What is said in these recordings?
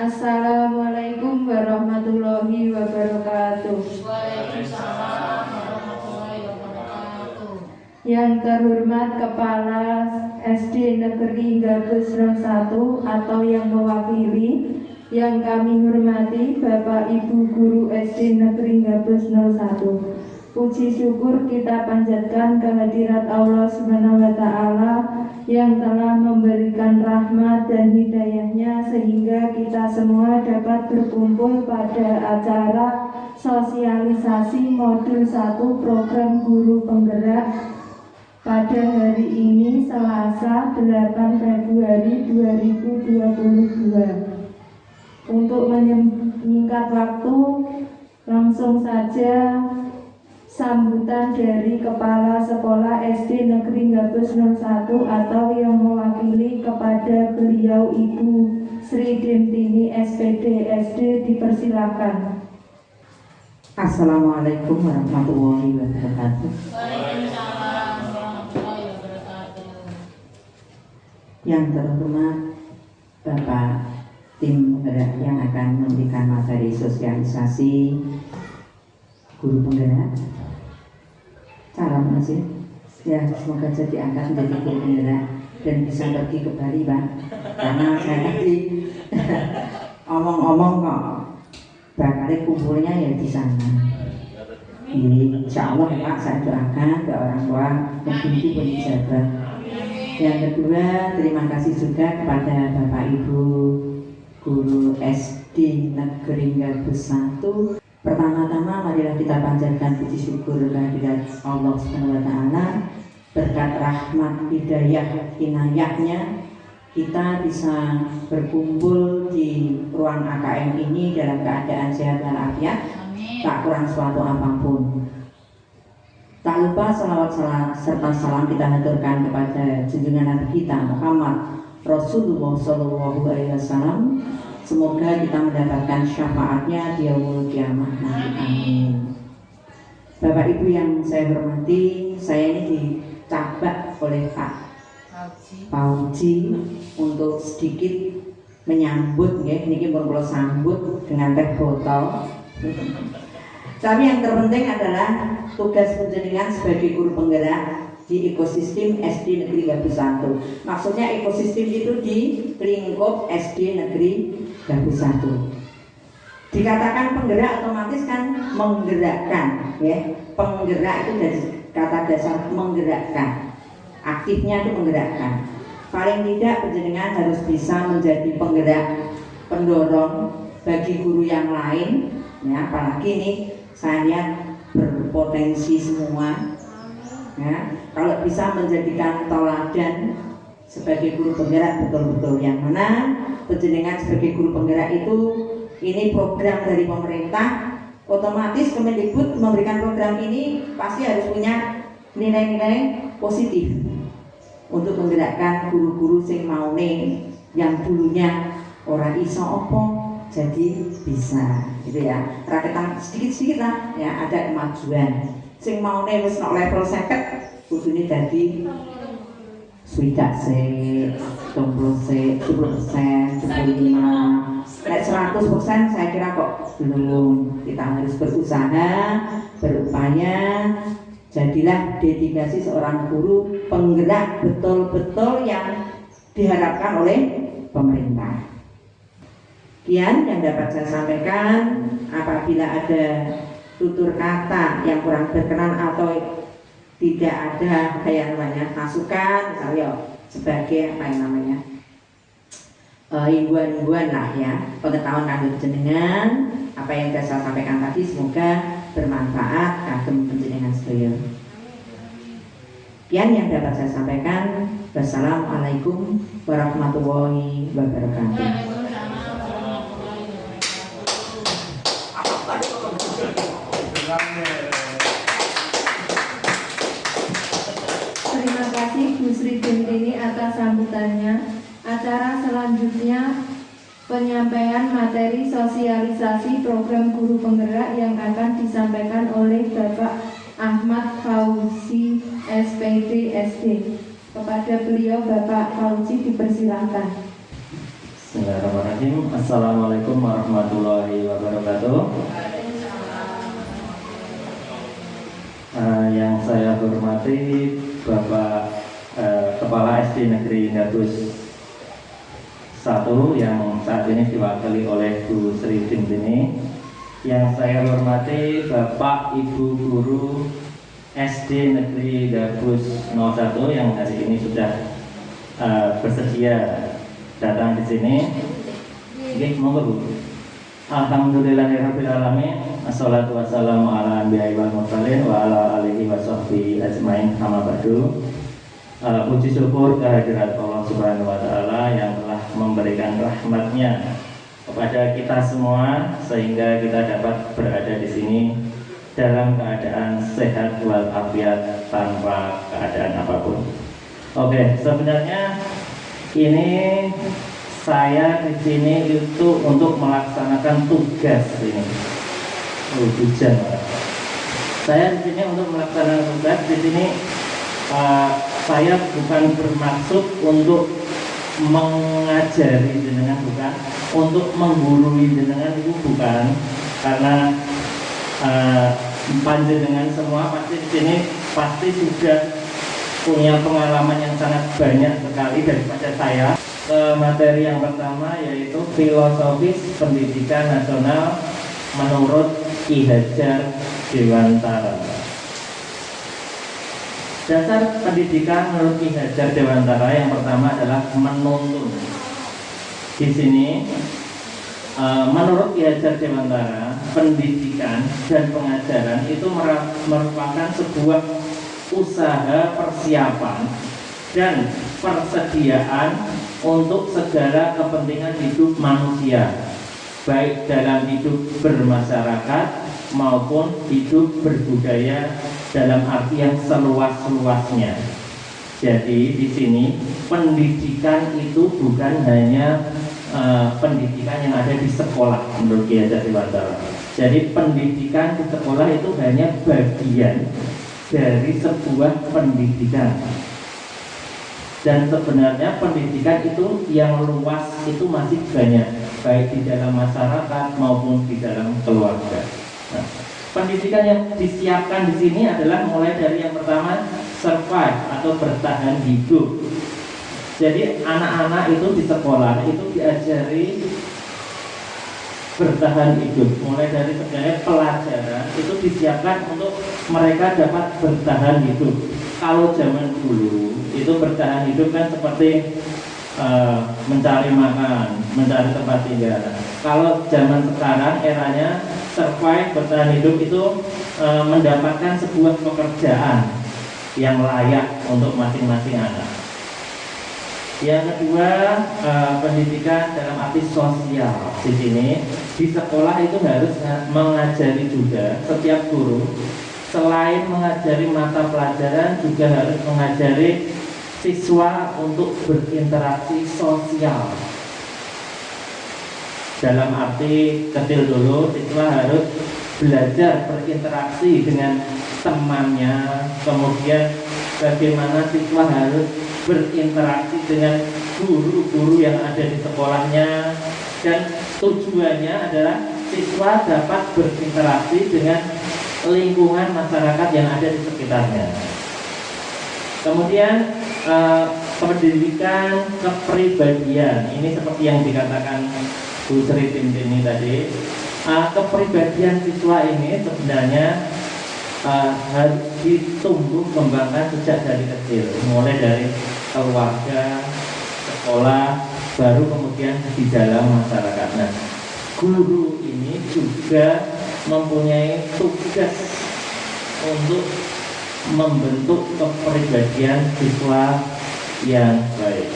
Assalamualaikum warahmatullahi wabarakatuh. Waalaikumsalam warahmatullahi wabarakatuh. Yang terhormat Kepala SD Negeri Gabus 01 atau yang mewakili, yang kami hormati Bapak Ibu Guru SD Negeri Gabus 01. Puji syukur kita panjatkan kehadirat Allah SWT yang telah memberikan rahmat dan hidayahnya sehingga kita semua dapat berkumpul pada acara sosialisasi modul 1 program guru penggerak pada hari ini Selasa 8 Februari 2022. Untuk menyingkat waktu, langsung saja sambutan dari Kepala Sekolah SD Negeri Gabus 01 atau yang mewakili kepada beliau Ibu Sri Dimtini SPD SD dipersilakan. Assalamualaikum warahmatullahi wabarakatuh. Waalaikumsalam warahmatullahi wabarakatuh. Yang terhormat Bapak tim penggerak yang akan memberikan materi sosialisasi guru penggerak, calon masih ya, semoga jadi angkat menjadi guru penggerak dan bisa pergi ke Bali, Pak, karena saya tadi omong-omong kok bakal kumpulnya ya di sana. Insya Allah Pak, saya doakan ke orang tua begitu pun dijabat. Yang kedua, terima kasih juga kepada Bapak Ibu Guru SD Negeri Gabus 1. Pertama-tama marilah kita panjatkan puji syukur kehadirat Allah SWT, berkat rahmat hidayah inayahnya kita bisa berkumpul di ruang AKM ini dalam keadaan sehat walafiat, tak kurang suatu apapun. Tak lupa salawat serta salam kita haturkan kepada junjungan Nabi kita Muhammad Rasulullah SAW. Semoga kita mendapatkan syafaatnya di yaumul kiamah nanti. Amin. Bapak Ibu yang saya hormati, saya ini dicabak oleh Pak Pauji untuk sedikit menyambut, ya, ini pun sambut dengan teh botol. Tapi yang terpenting adalah tugas penjenengan sebagai guru penggerak di ekosistem SD Negeri Gabus 1. Maksudnya ekosistem itu di lingkup SD Negeri Gabus 1. Dikatakan penggerak otomatis kan menggerakkan, ya. Penggerak itu dari kata dasar menggerakkan. Aktifnya itu menggerakkan. Paling tidak penjenengan harus bisa menjadi penggerak, pendorong bagi guru yang lain, ya. Apalagi nih saya lihat berpotensi semua. Ya, kalau bisa menjadikan teladan sebagai guru penggerak betul-betul, yang mana penjenengan sebagai guru penggerak itu ini program dari pemerintah, otomatis Kemendikbud memberikan program ini pasti harus punya nilai-nilai positif untuk menggerakkan guru-guru sing maune yang dulunya orang iso opo jadi bisa, gitu ya. Rakyat sedikit-sedikit lah, ya, ada kemajuan. Sing maune wis nok level 50 kudune dadi swidak se, 20 se, 10%, 75. Nek 100% saya kira kok belum. Kita harus berusaha, berupaya. Jadilah dedikasi seorang guru penggerak betul-betul yang diharapkan oleh pemerintah. Sekian yang dapat saya sampaikan. Apabila ada tutur kata yang kurang berkenan atau tidak ada kayak namanya masukan, misalnya sebagai apa yang namanya himbauan lah, ya, pengetahuan kanggo jenengan, apa yang saya sampaikan tadi semoga bermanfaat kagem panjenengan sedaya. Sekian yang dapat saya sampaikan. Wassalamualaikum warahmatullahi wabarakatuh. Terima kasih Bu Sri Dimtini atas sambutannya. Acara selanjutnya penyampaian materi sosialisasi program guru penggerak yang akan disampaikan oleh Bapak Ahmad Fauzi SPD SD. Kepada beliau Bapak Fauzi dipersilakan. Bismillahirrahmanirrahim. Bismillahirrahmanirrahim. Assalamualaikum warahmatullahi wabarakatuh. Yang saya hormati Bapak Kepala SD Negeri Gabus 1 yang saat ini diwakili oleh Bu Sri Tintini. Yang saya hormati Bapak Ibu Guru SD Negeri Gabus 01 yang hari ini sudah bersedia datang di sini. Oke, monggo Bu. Alhamdulillahirabbil alamin. Assalatu wassalamu ala anbiya'i wal mursalin wa ala alihi washabbihi ajmain. Amma ba'du. Puji syukur kehadirat Allah Subhanahu wa taala yang telah memberikan rahmat-Nya kepada kita semua sehingga kita dapat berada di sini dalam keadaan sehat walafiat tanpa keadaan apapun. Oke, sebenarnya ini saya di sini itu untuk melaksanakan tugas ini. Hujan. Saya di sini untuk melaksanakan tugas di sini. Saya bukan bermaksud untuk mengajari jenengan, bukan. Untuk menggurui jenengan itu bukan. Karena panjenengan semua pasti di sini pasti sudah punya pengalaman yang sangat banyak sekali daripada saya. Materi yang pertama yaitu filosofis pendidikan nasional menurut Ki Hajar Dewantara. Dasar pendidikan menurut Ki Hajar Dewantara yang pertama adalah menuntun. Di sini menurut Ki Hajar Dewantara, pendidikan dan pengajaran itu merupakan sebuah usaha persiapan dan persediaan untuk segala kepentingan hidup manusia, baik dalam hidup bermasyarakat maupun hidup berbudaya dalam arti yang seluas-luasnya. Jadi di sini pendidikan itu bukan hanya pendidikan yang ada di sekolah menurut Ki Hajar Dewantara. Jadi pendidikan di sekolah itu hanya bagian dari sebuah pendidikan. Dan sebenarnya pendidikan itu yang luas itu masih banyak, baik di dalam masyarakat maupun di dalam keluarga. Nah, pendidikan yang disiapkan di sini adalah mulai dari yang pertama survive atau bertahan hidup. Jadi anak-anak itu di sekolah itu diajari bertahan hidup, mulai dari sebenarnya pelajaran itu disiapkan untuk mereka dapat bertahan hidup. Kalau zaman dulu itu bertahan hidup kan seperti mencari makan, mencari tempat tinggal. Kalau zaman sekarang eranya survive bertahan hidup itu mendapatkan sebuah pekerjaan yang layak untuk masing-masing anak. Yang kedua, pendidikan dalam arti sosial. Di sini di sekolah itu harus mengajari juga setiap guru. Selain mengajari mata pelajaran juga harus mengajari siswa untuk berinteraksi sosial. Dalam arti kecil dulu, siswa harus belajar berinteraksi dengan temannya, kemudian bagaimana siswa harus berinteraksi dengan guru-guru yang ada di sekolahnya, dan tujuannya adalah siswa dapat berinteraksi dengan lingkungan masyarakat yang ada di sekitarnya. Kemudian pendidikan kepribadian, ini seperti yang dikatakan Bu Sri Tintini tadi. Kepribadian siswa ini sebenarnya harus ditumbuh kembangkan sejak dari kecil, mulai dari keluarga, sekolah, baru kemudian di dalam masyarakat. Nah, guru ini juga mempunyai tugas untuk membentuk kepribadian siswa yang baik.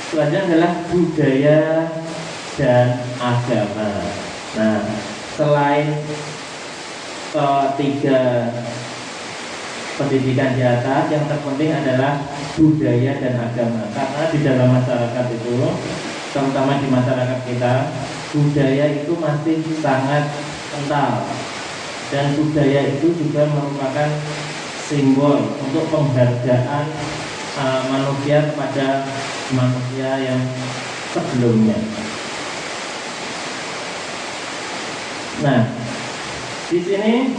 Selanjutnya adalah budaya dan agama. Nah, selain tiga pendidikan di atas, yang terpenting adalah budaya dan agama. Karena di dalam masyarakat itu, terutama di masyarakat kita, budaya itu masih sangat kental, dan budaya itu juga merupakan simbol untuk penghargaan manusia kepada manusia yang sebelumnya. Nah, di sini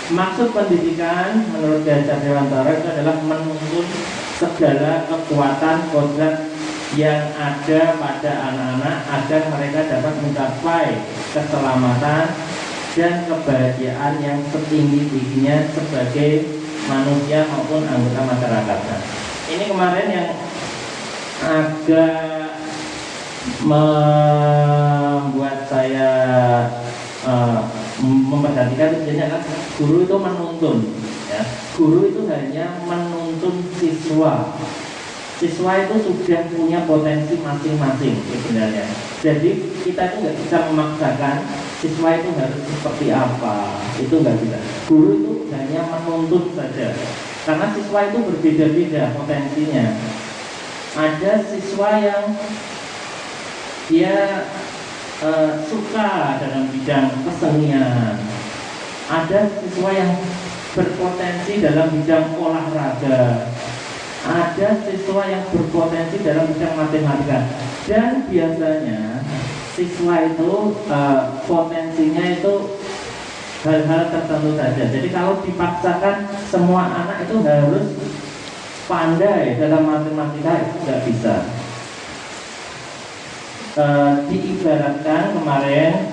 maksud pendidikan menurut Ki Hajar Dewantara itu adalah menuntun segala kekuatan kodrat yang ada pada anak-anak agar mereka dapat mencapai keselamatan dan kebahagiaan yang setinggi-tingginya sebagai manusia maupun anggota masyarakat. Nah, ini kemarin yang agak membuat saya memperhatikan sebenarnya guru itu menuntun, ya. Guru itu hanya menuntun siswa. Siswa itu sudah punya potensi masing-masing sebenarnya. Jadi kita itu nggak bisa memaksakan siswa itu harus seperti apa, itu nggak bisa. Guru itu hanya menuntun saja, karena siswa itu berbeda-beda potensinya. Ada siswa yang dia suka dalam bidang kesenian, ada siswa yang berpotensi dalam bidang olahraga, ada siswa yang berpotensi dalam bidang matematika, dan biasanya siswa itu potensinya itu hal-hal tertentu saja. Jadi kalau dipaksakan semua anak itu harus pandai dalam matematika, itu nggak bisa. Diibaratkan kemarin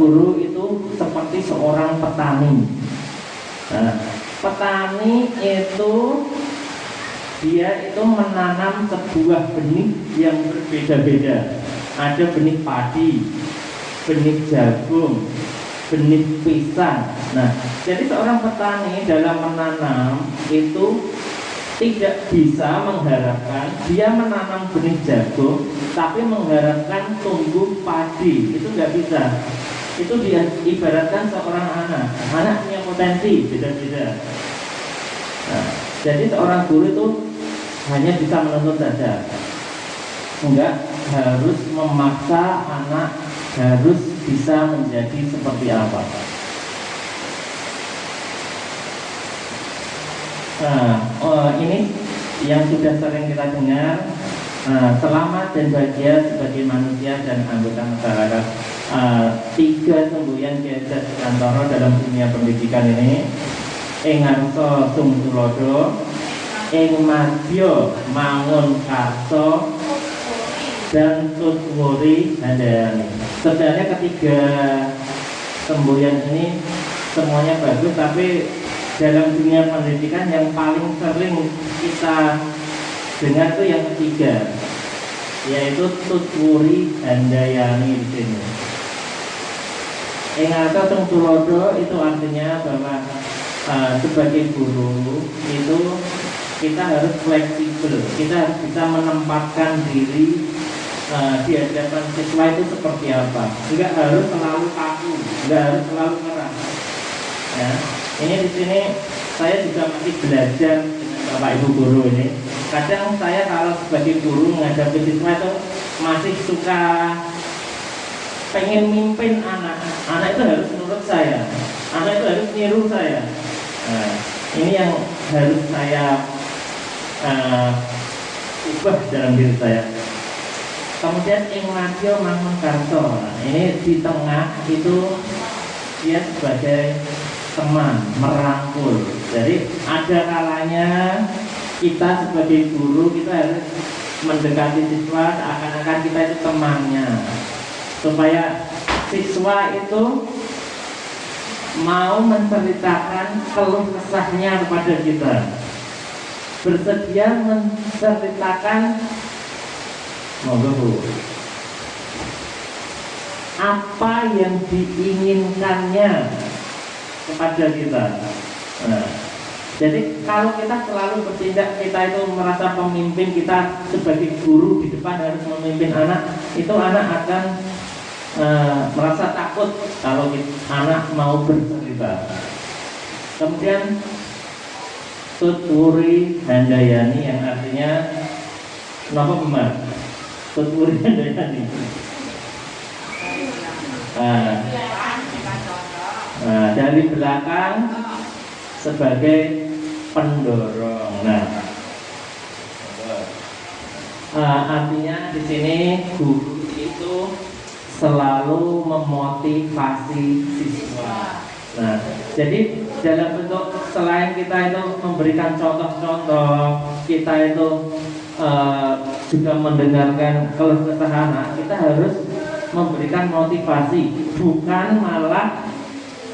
guru itu seperti seorang petani. Nah, petani itu dia itu menanam sebuah benih yang berbeda-beda. Ada benih padi, benih jagung, benih pisang. Nah, jadi seorang petani dalam menanam itu tidak bisa mengharapkan dia menanam benih jagung tapi mengharapkan tumbuh padi, itu nggak bisa. Itu dia ibaratkan seorang anak punya potensi beda-beda. Nah, jadi seorang guru itu hanya bisa menuntut saja, enggak harus memaksa anak harus bisa menjadi seperti apa. Nah, ini yang sudah sering kita dengar, selamat dan bahagia sebagai manusia dan anggota masyarakat. Tiga semboyan Ki Hajar Dewantara dalam dunia pendidikan ini: ing ngarsa sung tulodo, ing madya mangun karsa, dan tutwuri handayani. Sebenarnya ketiga semboyan ini semuanya bagus, tapi dalam dunia pendidikan yang paling sering kita dengar itu yang ketiga, yaitu tutwuri handayani di sini. Ingata tung tulodo itu artinya bahwa sebagai guru itu kita harus fleksibel, kita harus bisa menempatkan diri di hadapan siswa itu seperti apa. Enggak harus selalu kaku, enggak harus selalu keras. Ya, ini di sini saya juga masih belajar dengan Bapak Ibu guru ini. Kadang saya kalau sebagai guru menghadapi siswa itu masih suka pengen mimpin anak itu harus menurut saya, anak itu harus niru saya. Nah, ini yang harus saya ubah dalam diri saya. Kemudian ing madya mangun karsa, ini di tengah itu dia sebagai teman, merangkul. Jadi ada kalanya kita sebagai guru kita harus mendekati siswa seakan-akan kita itu temannya, supaya siswa itu mau menceritakan keluh kesahnya kepada kita, bersedia menceritakan apa yang diinginkannya kepada kita. Nah, jadi kalau kita selalu bertindak, kita itu merasa pemimpin, kita sebagai guru di depan harus memimpin anak, itu anak akan merasa takut kalau anak mau bercerita. Kemudian tutwuri handayani yang artinya kenapa benar? Tutwuri handayani. Dari belakang sebagai pendorong. Nah, Artinya di sini guru itu selalu memotivasi siswa. Nah, jadi dalam bentuk selain kita itu memberikan contoh-contoh, kita itu juga mendengarkan keluh kesah anak, kita harus memberikan motivasi, bukan malah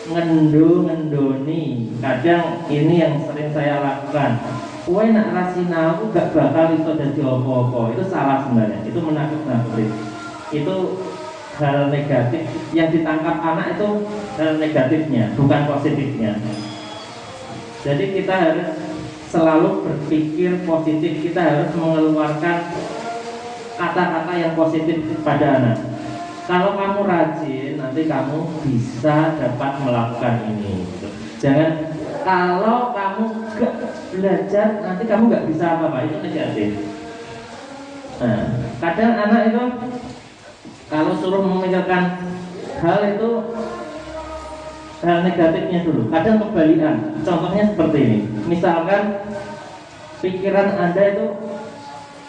ngendoni. Kadang ini yang sering saya lakukan. Kowe nak rasina aku gak bakal itu dadi apa-apa. Itu salah sebenarnya. Itu menakut-nakuti. Itu hal negatif yang ditangkap anak itu hal negatifnya, bukan positifnya. Jadi kita harus selalu berpikir positif. Kita harus mengeluarkan kata-kata yang positif pada anak. Kalau kamu rajin, nanti kamu bisa dapat melakukan ini. Jangan kalau kamu gak belajar, nanti kamu gak bisa apa-apa. Itu negatif. Nah, kadang anak itu kalau suruh memikirkan hal itu hal negatifnya dulu. Kadang kebalikan. Contohnya seperti ini. Misalkan pikiran Anda itu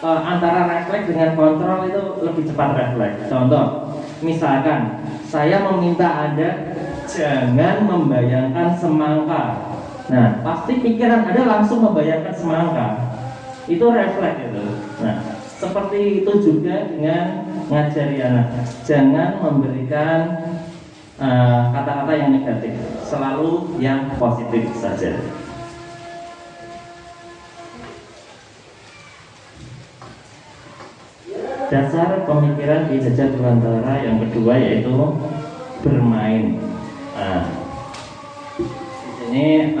antara refleks dengan kontrol itu lebih cepat refleks. Contoh, misalkan saya meminta Anda jangan membayangkan semangka. Nah, pasti pikiran Anda langsung membayangkan semangka. Itu refleks itu. Nah, seperti itu juga dengan ngajari anak. Jangan memberikan kata-kata yang negatif, selalu yang positif saja. Dasar pemikiran Ki Hajar Dewantara yang kedua yaitu bermain. Di sini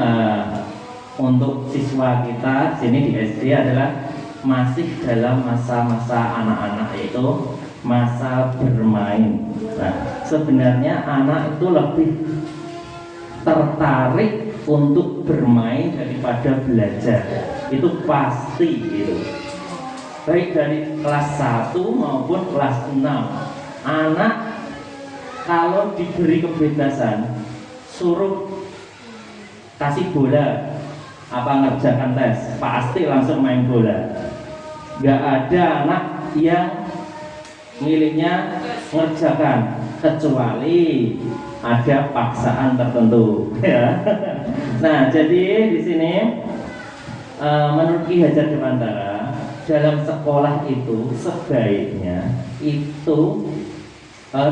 untuk siswa kita sini di SD adalah masih dalam masa-masa anak-anak, yaitu masa bermain. Nah, sebenarnya anak itu lebih tertarik untuk bermain daripada belajar. Itu pasti gitu. Baik dari kelas 1 maupun kelas 6. Anak kalau diberi kebebasan, suruh kasih bola apa ngerjakan tes, pasti langsung main bola. Gak ada anak yang miliknya ngerjakan, kecuali ada paksaan tertentu ya. Nah, jadi di sini menurut Ki Hajar Dewantara, dalam sekolah itu sebaiknya itu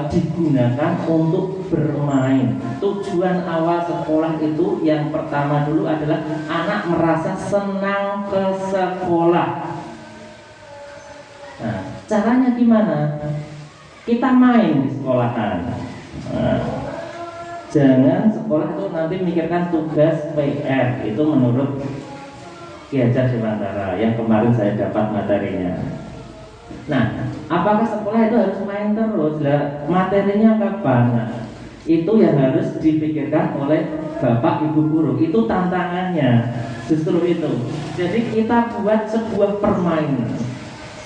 digunakan untuk bermain. Tujuan awal sekolah itu yang pertama dulu adalah anak merasa senang ke sekolah. Nah, caranya gimana? Kita main di sekolahan. Nah, jangan sekolah itu nanti mikirkan tugas PR. Itu menurut Ki Hajar Dewantara yang kemarin saya dapat materinya. Nah, apakah sekolah itu harus main terus? Lah, materinya kapan? Nah, itu yang harus dipikirkan oleh Bapak Ibu guru. Itu tantangannya. Justru itu. Jadi kita buat sebuah permainan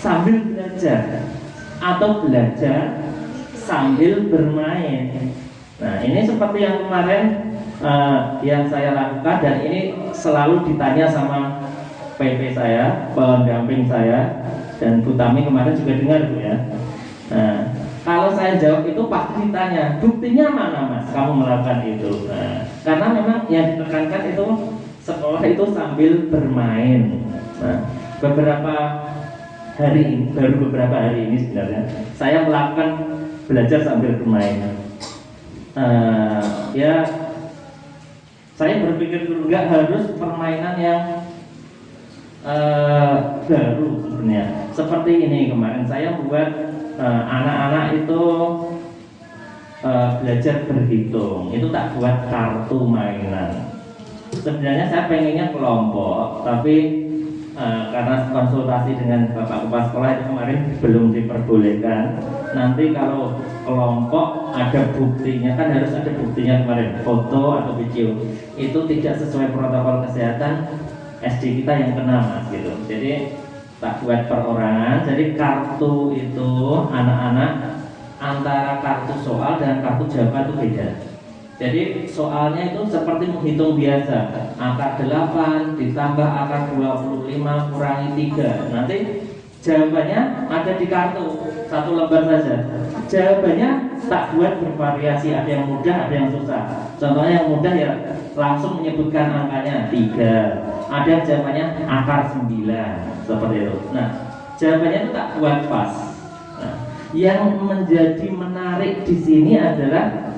sambil belajar atau belajar sambil bermain. Nah, ini seperti yang kemarin yang saya lakukan, dan ini selalu ditanya sama PP saya, pendamping saya, dan Bu Tami kemarin juga dengar Bu ya. Nah, kalau saya jawab itu pasti ditanya, buktinya mana Mas kamu melakukan itu? Nah, karena memang yang ditekankan itu sekolah itu sambil bermain. Nah, beberapa hari ini, baru beberapa hari ini sebenarnya saya melakukan belajar sambil bermain. Ya, saya berpikir dulu nggak harus permainan yang baru sebenarnya. Seperti ini kemarin saya buat anak-anak itu belajar berhitung. Itu tak buat kartu mainan. Sebenarnya saya pengennya kelompok, tapi karena konsultasi dengan Bapak Kepala Sekolah itu kemarin belum diperbolehkan. Nanti kalau kelompok ada buktinya, kan harus ada buktinya kemarin, foto atau video. Itu tidak sesuai protokol kesehatan SD kita yang kena Mas gitu. Jadi tak buat perorangan. Jadi kartu itu anak-anak antara kartu soal dan kartu jawaban itu beda. Jadi soalnya itu seperti menghitung biasa, akar 8 ditambah akar 25 kurangi 3. Nanti Jawabannya ada di kartu, satu lembar saja. Jawabannya tak buat bervariasi, ada yang mudah, ada yang susah. Contohnya yang mudah ya langsung menyebutkan angkanya 3. Ada yang jawabannya akar 9, seperti itu. Nah, jawabannya itu tak buat pas. Nah, yang menjadi menarik di sini adalah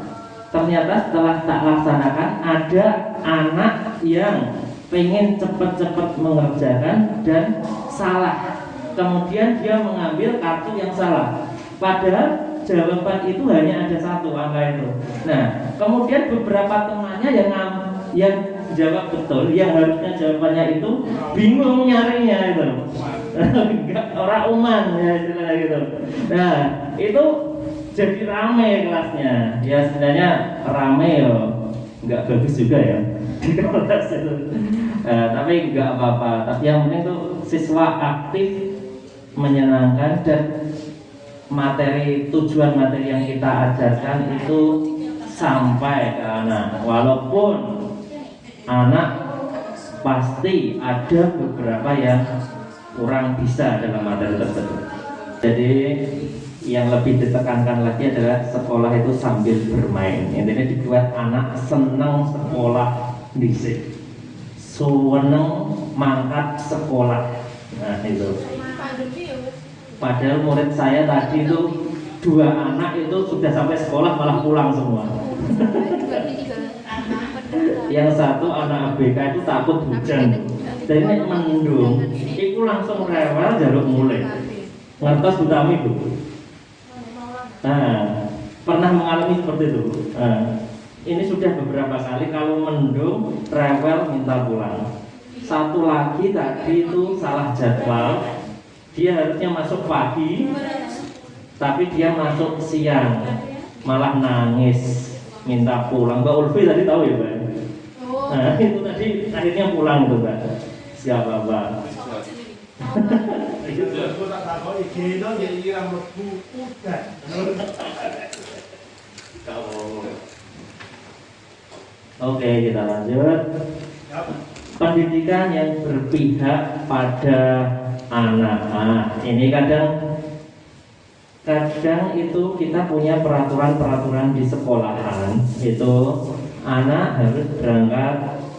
ternyata setelah tak laksanakan ada anak yang pengen cepat-cepat mengerjakan dan salah. Kemudian dia mengambil kartu yang salah. Padahal jawaban itu hanya ada satu angka itu. Nah, kemudian beberapa temannya yang jawab betul, yang harusnya jawabannya itu bingung nyarinya itu. Enggak, orang uman ya istilahnya gitu. Nah, itu jadi rame kelasnya. Ya sebenarnya rame ya, enggak bagus juga ya di kelas itu. Tapi enggak apa-apa. Tapi yang penting tuh siswa aktif, menyenangkan, dan tujuan materi yang kita ajarkan itu sampai ke anak. Walaupun anak pasti ada beberapa yang kurang bisa dalam materi tersebut. Jadi yang lebih ditekankan lagi adalah sekolah itu sambil bermain. Intinya dibuat anak senang sekolah dhisik, seneng mangkat sekolah. Nah itu. Padahal murid saya tadi itu 2 anak itu sudah sampai sekolah malah pulang semua. Yang satu anak ABK itu takut hujan, jadi nek mendung, itu langsung rewel jaluk mulai. Ngertos utami Bu? Nah, pernah mengalami seperti itu. Nah, ini sudah beberapa kali kalau mendung rewel minta pulang. Satu lagi tadi itu salah jadwal. Dia harusnya masuk pagi, tapi dia masuk siang, malah nangis, minta pulang. Mbak Ulfi tadi tahu ya Mbak? Nah itu tadi akhirnya pulang tuh Mbak. Siapa Mbak? Oke, kita lanjut. Pendidikan yang berpihak pada anak. Nah, ini kadang itu kita punya peraturan-peraturan di sekolahan. Itu anak harus berangkat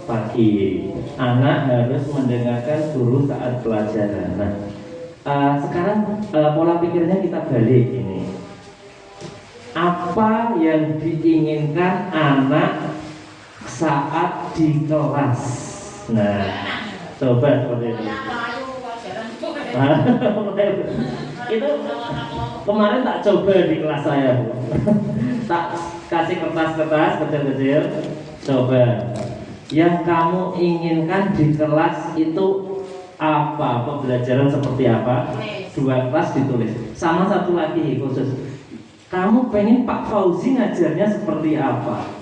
pagi, anak harus mendengarkan guru saat pelajaran. Nah, sekarang pola pikirnya kita balik ini. Apa yang diinginkan anak saat di kelas? Nah, coba seperti itu. Itu kemarin tak coba di kelas saya Bu. Tak kasih kertas-kertas kecil-kecil. Coba yang kamu inginkan di kelas itu apa? Pembelajaran seperti apa? 2 kelas ditulis. Sama satu lagi khusus, kamu pengen Pak Fauzi ngajarnya seperti apa?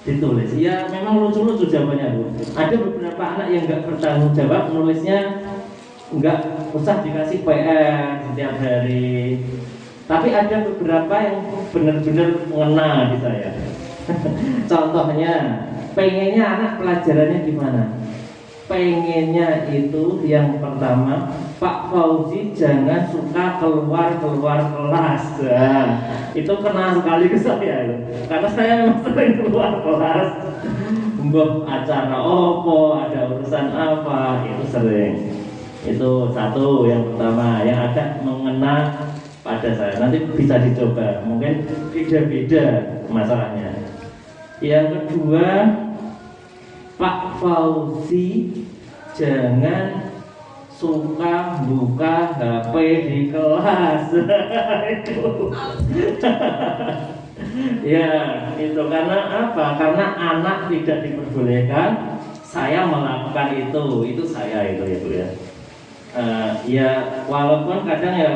Ditulis. Ya memang lucu-lucu jawabannya Bu. Ada beberapa anak yang nggak bertanggung jawab, nulisnya nggak usah dikasih PR setiap hari. Tapi ada beberapa yang benar-benar mengena di saya. Contohnya, pengennya anak pelajarannya gimana? Pengennya itu yang pertama, Pak Fauzi jangan suka keluar kelas. Nah, itu kena sekali ke saya, karena saya memang sering keluar kelas. Mbok acara opo, ada urusan apa, itu sering. Itu satu yang pertama yang agak mengena pada saya. Nanti bisa dicoba, mungkin beda-beda masalahnya. Yang kedua, Pak Fauzi jangan suka buka HP di kelas. Itu. Ya, itu karena apa? Karena anak tidak diperbolehkan. Saya melakukan itu saya itu ya Bu ya. Ya walaupun kadang ya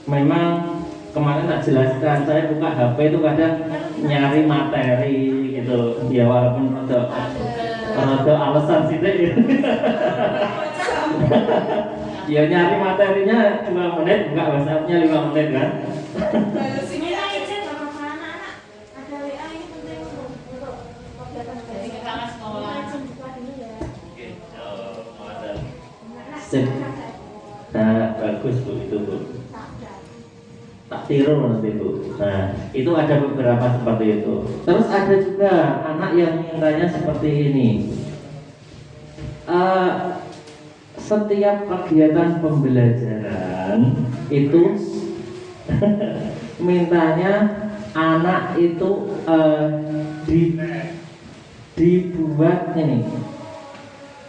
memang kemarin tak jelaskan, saya buka HP itu kadang nyari materi gitu ya, walaupun ada alasan sih deh. Ya nyari materinya 2 menit, enggak WhatsApp-nya 5 menit kan. Sip. Nah, bagus Bu itu. itu Bu. Tak tiru nanti Bu. Nah, itu ada beberapa seperti itu. Terus ada juga anak yang mintanya seperti ini. Setiap kegiatan pembelajaran itu mintanya anak itu dibuat ini,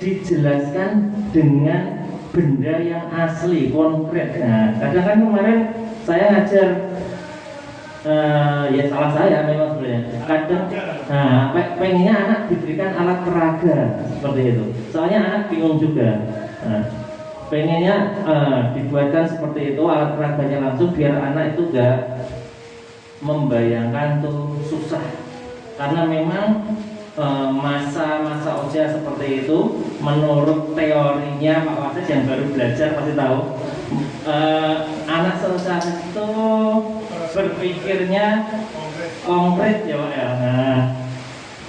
dijelaskan dengan benda yang asli, konkret. Nah, kadang kan kemarin saya ngajar, ya salah saya memang sebenarnya. Kadang, pengennya anak diberikan alat peraga seperti itu. Soalnya anak bingung juga. Nah, pengennya dibuatkan seperti itu alat peraganya langsung biar anak itu gak membayangkan tuh susah. Karena memang masa-masa usia seperti itu menurut teorinya Pak Wasis yang baru belajar pasti tahu, anak seusia itu berpikirnya konkret ya Pak ya. Nah,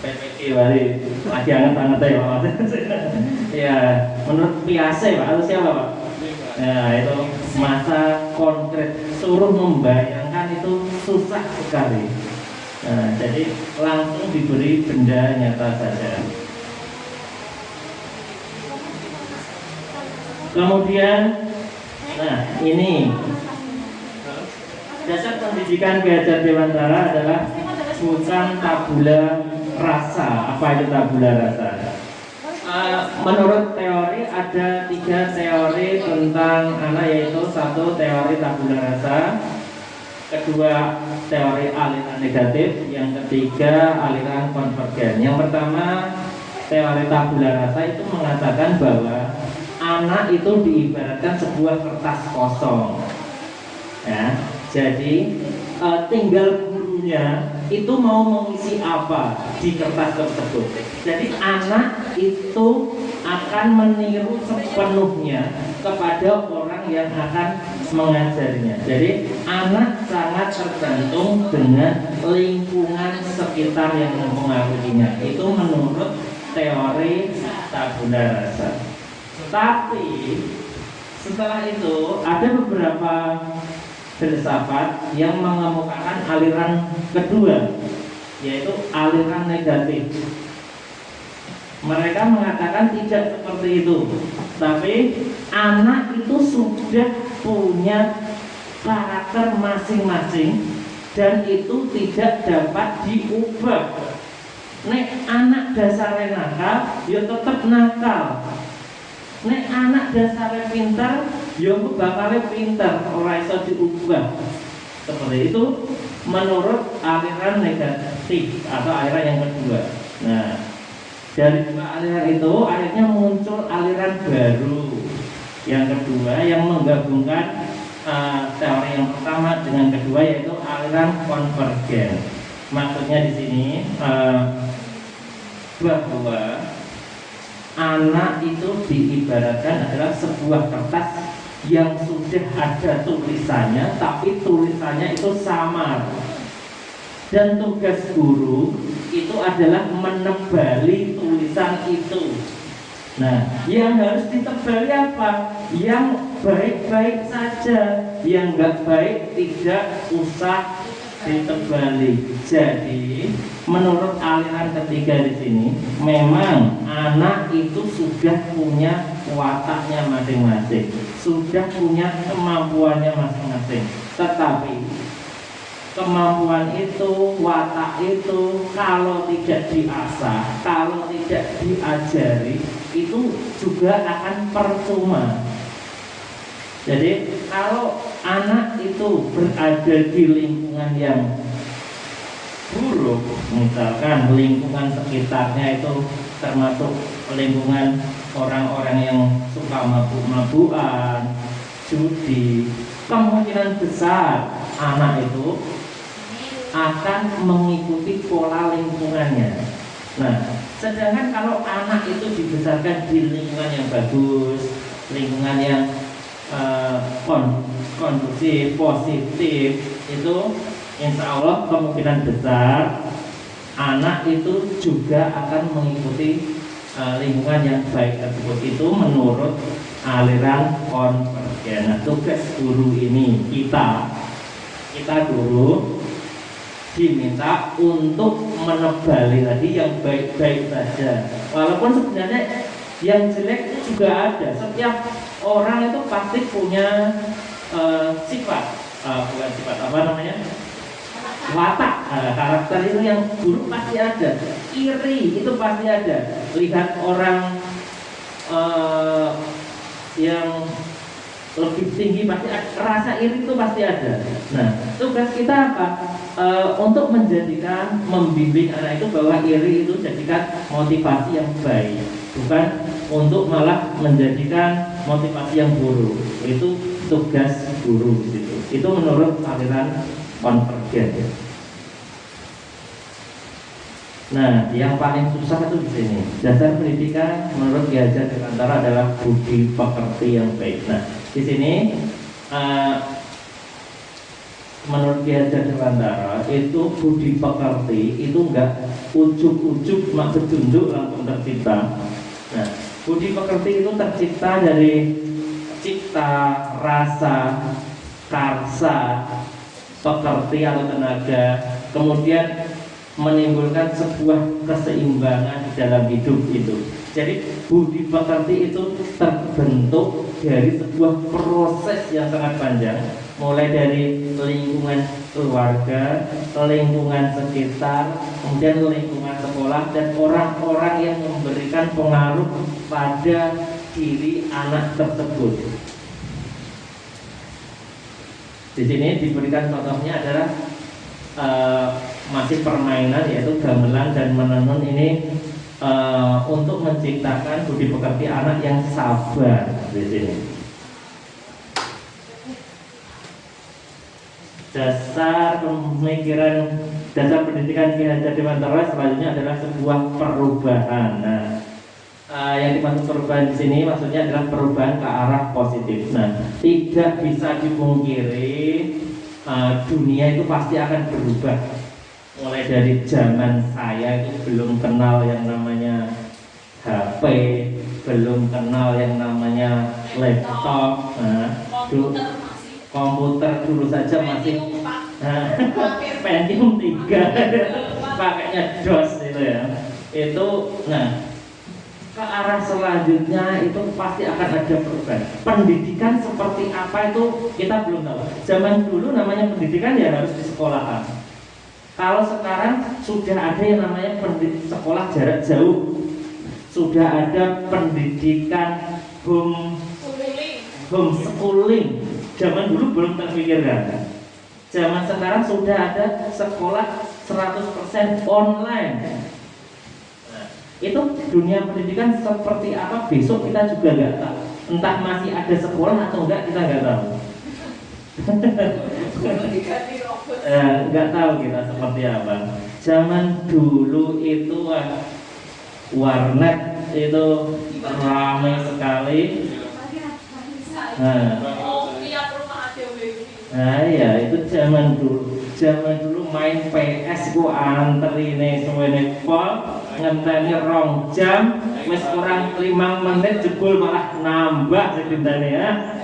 PPG wali lagi hangat-hangat ya Pak Wasis. Ya, menurut Piaget Pak atau siapa Pak? Nah, itu masa konkret, suruh membayangkan itu susah sekali. Nah, jadi langsung diberi benda nyata saja. Kemudian, nah ini dasar pendidikan Ki Hajar Dewantara adalah bukan tabula rasa. Apa itu tabula rasa? Menurut teori ada 3 teori tentang anak, yaitu 1 teori tabula rasa, kedua teori aliran negatif, yang ketiga aliran konvergen. Yang pertama teori tabula rasa itu mengatakan bahwa anak itu diibaratkan sebuah kertas kosong ya, jadi tinggal gurunya itu mau mengisi apa di kertas tersebut. Jadi anak itu akan meniru sepenuhnya kepada orang yang akan mengajarnya. Jadi anak sangat tergantung dengan lingkungan sekitar yang mempengaruhinya. Itu menurut teori tabula rasa. Tapi setelah itu ada beberapa filsafat yang mengemukakan aliran kedua, yaitu aliran negatif. Mereka mengatakan tidak seperti itu, tapi anak itu sudah punya karakter masing-masing dan itu tidak dapat diubah. Nek anak dasarnya nakal, ya tetap nakal. Nek anak dasarnya pintar, ya bakalnya pintar, ora iso diubah. Seperti itu menurut aliran negatif atau aliran yang kedua. Nah, dari 2 aliran itu akhirnya muncul aliran baru yang kedua yang menggabungkan teori yang pertama dengan kedua, yaitu aliran konvergen. Maksudnya di sini bahwa anak itu diibaratkan adalah sebuah kertas yang sudah ada tulisannya, tapi tulisannya itu samar. Dan tugas guru itu adalah menebali tulisan itu. Nah, yang harus ditebali apa? Yang baik-baik saja, yang nggak baik tidak usah ditebali. Jadi, menurut aliran ketiga di sini, memang anak itu sudah punya wataknya masing-masing, sudah punya kemampuannya masing-masing. Tetapi kemampuan itu, watak itu, kalau tidak diasah, kalau tidak diajari, itu juga akan percuma. Jadi kalau anak itu berada di lingkungan yang buruk, misalkan lingkungan sekitarnya itu termasuk lingkungan orang-orang yang suka mabuk-mabukan, judi, kemungkinan besar anak itu akan mengikuti pola lingkungannya. Nah, sedangkan kalau anak itu dibesarkan di lingkungan yang bagus, lingkungan yang kondusif, positif, itu insya Allah kemungkinan besar anak itu juga akan mengikuti lingkungan yang baik tersebut. Itu menurut aliran konvergen. Nah, tugas guru ini kita guru diminta untuk menebali tadi yang baik-baik saja. Walaupun sebenarnya yang jelek itu juga ada. Setiap orang itu pasti punya sifat, bukan sifat apa namanya? Watak, karakter itu yang buruk pasti ada. Iri itu pasti ada. Lihat orang yang lebih tinggi pasti ada, rasa iri itu pasti ada. Nah, tugas kita apa? Untuk menjadikan, membimbing anak itu bahwa iri itu jadikan motivasi yang baik, bukan untuk malah menjadikan motivasi yang buruk. Itu tugas guru gitu. Itu menurut aliran konvergen. Nah, yang paling susah itu di sini. Dasar pendidikan menurut Ki Hajar Dewantara adalah budi pekerti yang baik. Nah, di sini menurut Ki Hajar Dewantara itu budi pekerti itu enggak ujuk-ujuk mak bejunjuk langsung tercipta. Nah, budi pekerti itu tercipta dari cipta, rasa, karsa, pekerti atau tenaga, kemudian menimbulkan sebuah keseimbangan di dalam hidup itu. Jadi budi pekerti itu terbentuk dari sebuah proses yang sangat panjang, mulai dari lingkungan keluarga, lingkungan sekitar, kemudian lingkungan sekolah, dan orang-orang yang memberikan pengaruh pada diri anak tersebut. Di sini diberikan contohnya adalah masih permainan, yaitu gamelan dan menenun ini untuk menciptakan budi pekerti anak yang sabar di sini. Dasar pemikiran, dasar pendidikan Ki Hajar Dewantara selanjutnya adalah sebuah perubahan. Nah, yang dimaksud perubahan di sini maksudnya adalah perubahan ke arah positif. Nah, tidak bisa dipungkiri dunia itu pasti akan berubah. Mulai dari zaman saya itu belum kenal yang namanya HP, belum kenal yang namanya laptop, komputer dulu saja masih Pentium 3 pakainya DOS itu ya. Itu, nah, ke arah selanjutnya itu pasti akan ada perubahan. Pendidikan seperti apa itu kita belum tahu. Zaman dulu namanya pendidikan ya harus di sekolahan. Kalau sekarang sudah ada yang namanya sekolah jarak jauh, sudah ada pendidikan homeschooling. Zaman dulu belum terpikirkan. Zaman sekarang sudah ada sekolah 100% online. Itu dunia pendidikan seperti apa besok kita juga nggak tahu. Entah masih ada sekolah atau enggak kita nggak tahu. Nggak tahu kita seperti apa. Zaman dulu itu warnet itu ramai sekali. Nah ya itu zaman dulu. Zaman dulu main PS ku anterine suwene pol ngenteni 2 jam, wis kurang 5 menit jebul malah nambah sedintane ya.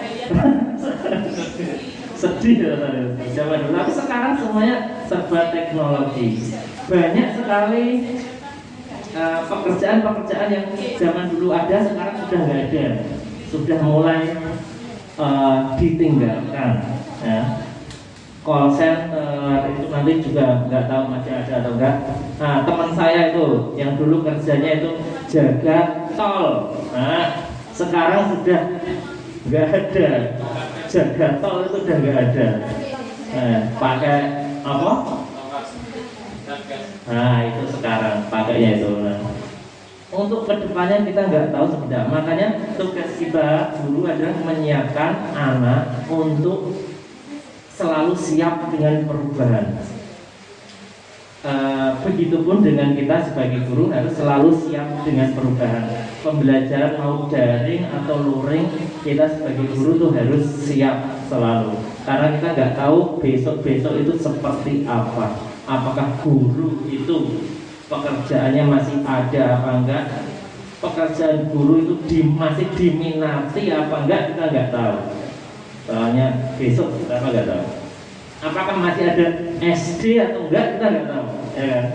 Sedih ya zaman dulu. Tapi sekarang semuanya serba teknologi. Banyak sekali pekerjaan-pekerjaan yang zaman dulu ada sekarang sudah nggak ada, sudah mulai ditinggalkan. Ya. Call center itu nanti juga nggak tahu masih ada atau enggak. Nah, teman saya itu yang dulu kerjanya itu jaga tol. Nah, sekarang sudah nggak ada. Jaga tol itu udah nggak ada. Nah, pakai apa? Nah, itu sekarang pakainya itu. Nah, untuk kedepannya kita nggak tahu sebenarnya. Makanya tugas kita dulu adalah menyiapkan anak untuk selalu siap dengan perubahan. Begitupun dengan kita sebagai guru harus selalu siap dengan perubahan. Pembelajaran mau daring atau luring, kita sebagai guru tuh harus siap selalu. Karena kita nggak tahu besok-besok itu seperti apa. Apakah guru itu pekerjaannya masih ada apa enggak? pekerjaan guru itu masih diminati apa enggak kita nggak tahu. Soalnya besok kita nggak tahu. Apakah masih ada SD atau enggak kita nggak tahu, ya kan?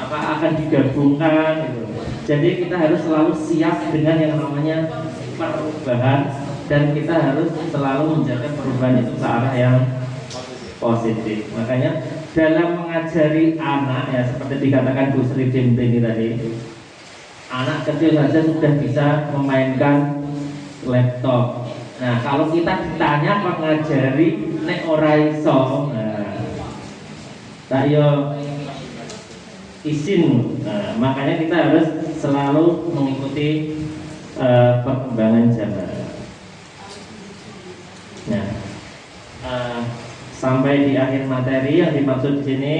Apa akan digabungkan gitu. Jadi kita harus selalu siap dengan yang namanya perubahan dan kita harus selalu menjaga perubahan itu ke arah yang positif. Makanya dalam mengajari anak ya seperti dikatakan Bu Sri Dimtini tadi, anak kecil saja sudah bisa memainkan laptop. Nah kalau kita ditanya mengajari nek ora iso, tak yo izin. Nah, makanya kita harus selalu mengikuti perkembangan zaman. Nah, sampai di akhir materi yang dimaksud di sini,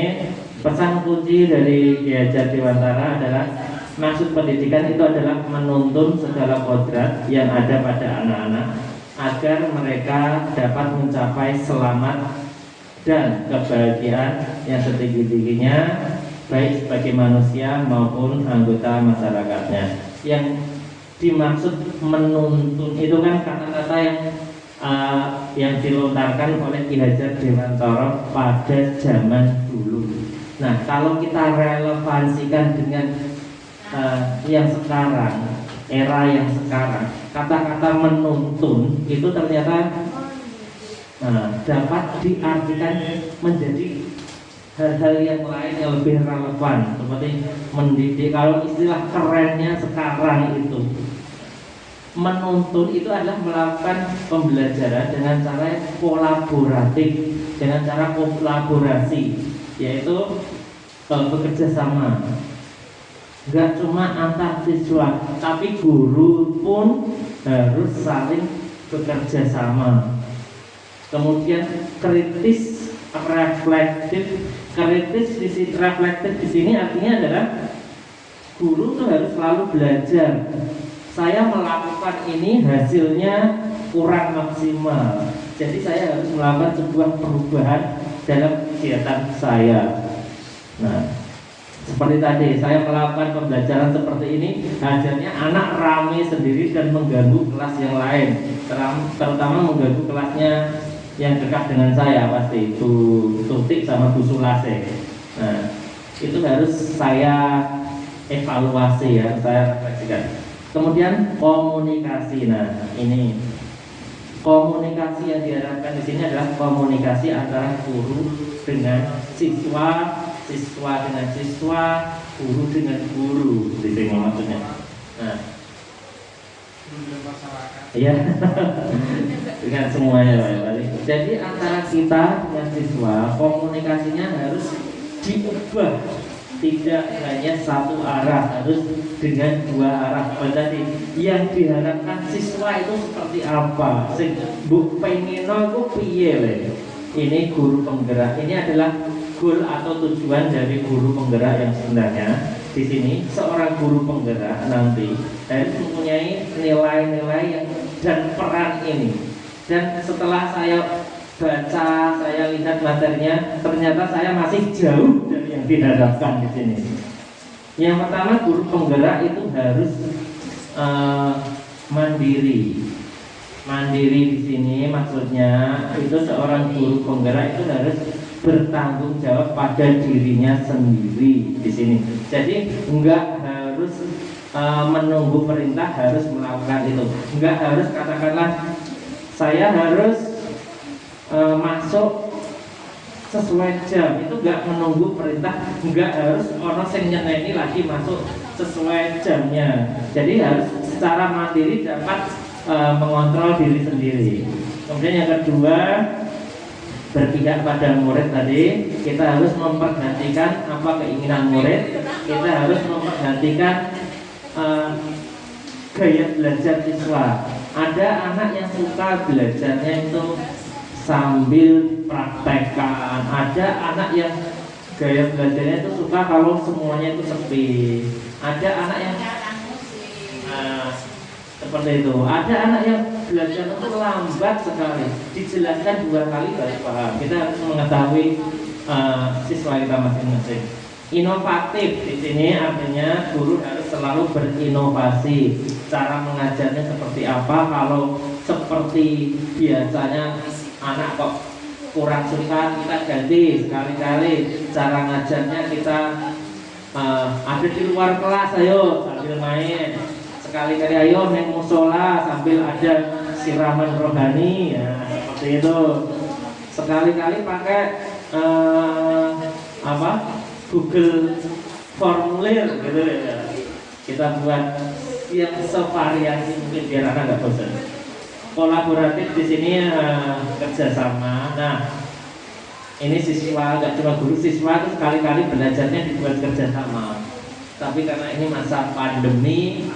pesan kunci dari Ki Hajar Dewantara adalah maksud pendidikan itu adalah menuntun segala kodrat yang ada pada anak-anak agar mereka dapat mencapai selamat dan kebahagiaan yang setinggi-tingginya baik sebagai manusia maupun anggota masyarakatnya. Yang dimaksud menuntun itu kan kata-kata yang dilontarkan oleh Ki Hajar Dewantara pada zaman dulu. Nah, kalau kita relevansikan dengan yang sekarang, era yang sekarang, kata-kata menuntun itu ternyata dapat diartikan menjadi hal-hal yang lain yang lebih relevan, seperti mendidik. Kalau istilah kerennya sekarang itu menuntun itu adalah melakukan pembelajaran dengan cara kolaboratif, dengan cara kolaborasi, yaitu bekerja sama. Enggak cuma antar siswa, tapi guru pun harus saling bekerja sama. Kemudian kritis, reflektif. Reflektif di sini artinya adalah guru tuh harus selalu belajar. Saya melakukan ini hasilnya kurang maksimal, jadi saya harus melakukan sebuah perubahan dalam kegiatan saya. Nah, seperti tadi saya melakukan pembelajaran seperti ini, hasilnya anak rame sendiri dan mengganggu kelas yang lain, terutama mengganggu kelasnya yang dekat dengan saya, pasti Bu Tutik sama Bu Sulase. Nah, itu harus saya evaluasi ya, saya refleksikan. Kemudian komunikasi. Nah, ini komunikasi yang diharapkan di sini adalah komunikasi antara guru dengan siswa, siswa dengan siswa, guru dengan guru. Di sini maksudnya. Nah, iya, dengan semuanya Pak. Jadi antara kita dengan siswa komunikasinya harus diubah, tidak hanya satu arah, harus dengan dua arah. Berarti yang diharapkan siswa itu seperti apa? Bu pengino itu piye le? Ini guru penggerak. Ini adalah goal atau tujuan dari guru penggerak yang sebenarnya. Di sini seorang guru penggerak nanti harus mempunyai nilai-nilai yang dan peran ini. Dan setelah saya baca, saya lihat materinya, ternyata saya masih jauh dari yang diharapkan di sini. Yang pertama, guru penggerak itu harus mandiri. Mandiri di sini maksudnya itu seorang guru penggerak itu harus bertanggung jawab pada dirinya sendiri di sini. Jadi enggak harus menunggu perintah harus melakukan itu. Enggak harus katakanlah saya harus masuk sesuai jam, itu enggak menunggu perintah, enggak harus orang yang nyeneni lagi masuk sesuai jamnya. Jadi harus secara mandiri dapat mengontrol diri sendiri. Kemudian yang kedua, berpihak pada murid tadi, kita harus memperhatikan apa keinginan murid, kita harus memperhatikan gaya belajar siswa. Ada anak yang suka belajarnya itu sambil praktekkan, ada anak yang gaya belajarnya itu suka kalau semuanya itu sepi, ada anak yang seperti itu, ada anak yang belajar itu lambat sekali, dijelaskan 2 kali baru paham. Kita harus mengetahui siswa kita masing-masing. Inovatif di sini artinya guru harus selalu berinovasi. Cara mengajarnya seperti apa? Kalau seperti biasanya anak kok kurang suka, kita ganti sekali-kali cara ngajarnya. Kita ada di luar kelas, ayo sambil main. Sekali-kali ayo main musola sambil ada siraman rohani, ya seperti itu. Sekali-kali pakai Google formulir gitu ya. Kita buat yang sevariasi mungkin biar anak nggak bosan. Kolaboratif di sini kerjasama. Nah, ini siswa nggak cuma guru, siswa itu sekali-kali belajarnya dibuat kerjasama. Tapi karena ini masa pandemi,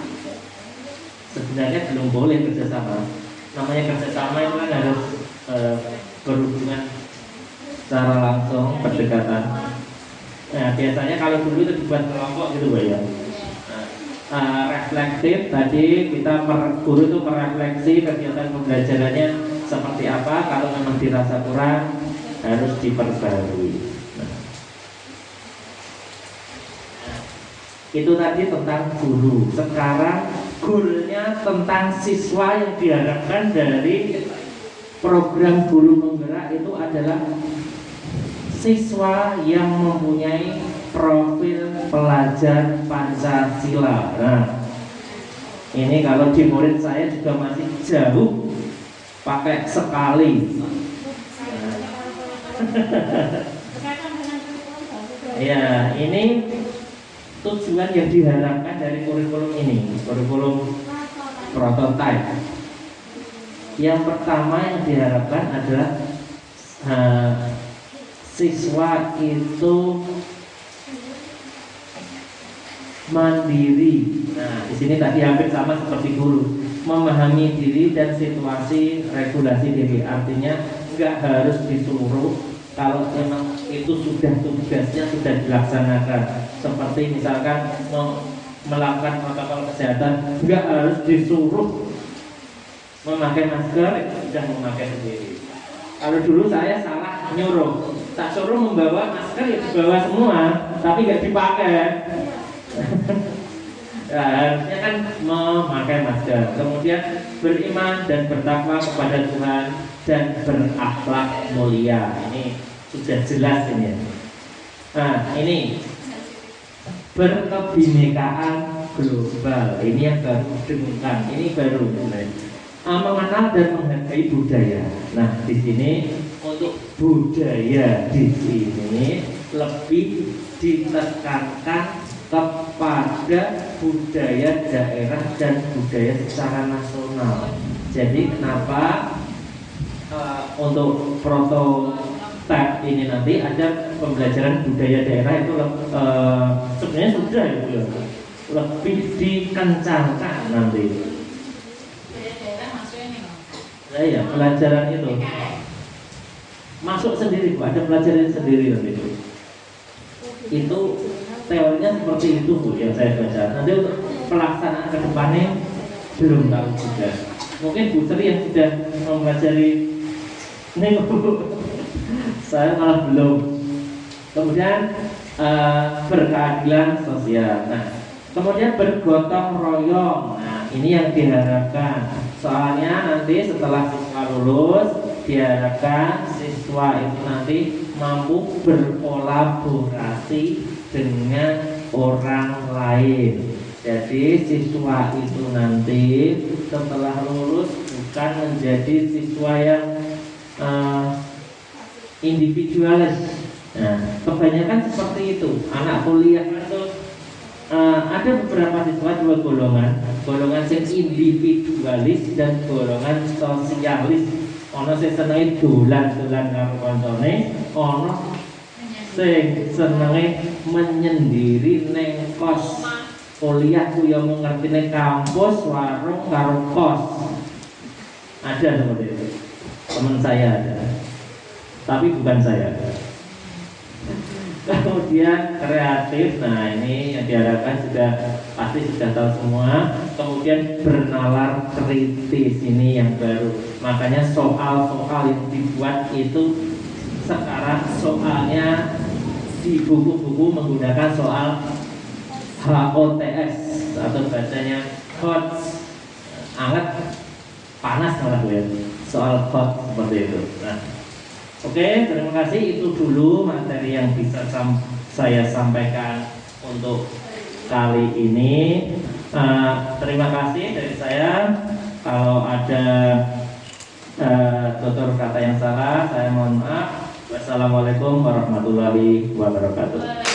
sebenarnya belum boleh kerjasama. Namanya kerjasama itu kan harus berhubungan secara langsung, berdekatan. Nah, biasanya kalau dulu itu dibuat kelompok gitu, Pak ya. Reflektif tadi kita guru itu merefleksi kegiatan pembelajarannya seperti apa. Kalau memang dirasa kurang harus diperbarui. Itu tadi tentang guru. Sekarang gurunya tentang siswa yang diharapkan dari program guru menggerak itu adalah siswa yang mempunyai profil pelajar Pancasila. Nah, ini kalau di murid saya juga masih jauh, pakai sekali. Ya, ini tujuan yang diharapkan dari kurikulum ini, kurikulum prototipe. Yang pertama yang diharapkan adalah siswa itu mandiri. Nah, di sini tadi hampir sama seperti guru, memahami diri dan situasi regulasi diri. Artinya nggak harus disuruh, kalau memang itu sudah tugasnya sudah dilaksanakan. Seperti misalkan melakukan protokol kesehatan, nggak harus disuruh memakai masker, itu sudah memakai sendiri. Kalau dulu saya salah nyuruh, tak suruh membawa masker ya dibawa semua, tapi nggak dipakai. Nah, harusnya kan memakai masker, kemudian beriman dan bertakwa kepada Tuhan dan berakhlak mulia. Ini sudah jelas ini. Nah, ini berkebinekaan global. Ini yang baru ditemukan. Ini baru mengenal dan menghargai budaya. Nah, di sini untuk budaya di sini lebih ditekankan kepada budaya daerah dan budaya secara nasional. Jadi kenapa untuk prototipe ini nanti ada pembelajaran budaya daerah itu sebenarnya sudah ya, lebih dikencangkan nanti. Ya, pelajaran itu masuk sendiri, Bu. Ada pelajaran sendiri nanti. Itu teorinya seperti itu, Bu, yang saya baca. Nanti untuk pelaksanaan ke depannya belum tahu juga. Mungkin Bu Sri yang sudah mempelajari ini, Bu. Saya malah belum. Kemudian berkeadilan sosial. Nah, kemudian bergotong royong. Nah, ini yang diharapkan. Soalnya nanti setelah siswa lulus, diharapkan siswa itu nanti mampu berkolaborasi dengan orang lain. Jadi siswa itu nanti setelah lulus bukan menjadi siswa yang individualis. Nah, kebanyakan seperti itu. Anak kuliah itu ada beberapa siswa dua golongan yang individualis dan golongan sosialis. Ono sing senenge dolan-dolan karo kancane, ono sing senenge menyendiri ning kos. Kuliah ku yo ngerti ning kampus, warung karo kos. Ada seperti itu. Teman saya ada. Tapi bukan saya. Kemudian kreatif, nah ini yang diharapkan pasti sudah tahu semua. Kemudian bernalar kritis, ini yang baru. Makanya soal-soal yang dibuat itu sekarang soalnya di buku-buku menggunakan soal HOTS atau bacanya hot, hangat, panas malah ya, soal hot seperti itu. Nah, oke, terima kasih, itu dulu materi yang bisa saya sampaikan untuk kali ini. Terima kasih dari saya. Kalau ada tutur kata yang salah, saya mohon maaf. Wassalamualaikum warahmatullahi wabarakatuh.